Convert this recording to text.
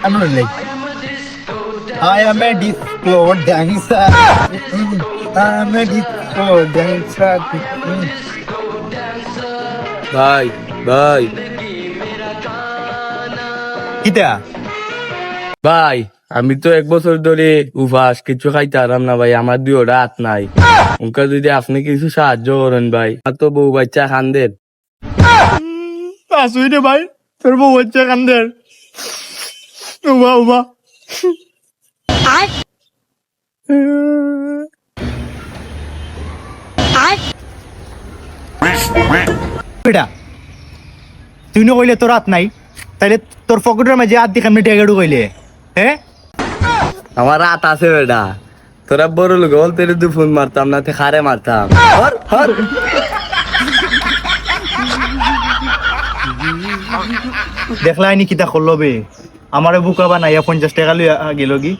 I'm not like I am a disco dancer. I am a disco dancer. ভাই ভাই কিতা ভাই আমি তো 1 বছর ধরে উপাস কিছু খাইতে আরাম না ভাই, আমার 2টা হাত নাই। ওকে যদি আপনি কিছু সাহায্য করেন ভাই, আর তো বউ বাচ্চা খান্দের। আসুই রে ভাই, তোর বউ হচ্ছে কান্দের। উবা উবা বেটা তুই না কইলে তোর হাত নাই, তাইলে তোর পকেটের মাঝে হাত দিয়ে কেমনি টেকে ঢুকাইলে? হ্যাঁ আমার রাত আছে বেটা, তোরা বড় লোক হল তেরে দু ফোন মারতাম না, তে খারে মারতাম। হর হর দেখলাই নি কিতা করলো বে, আমারে বুকা বানাইয়া 50 টাকা লইয়া গেল কি।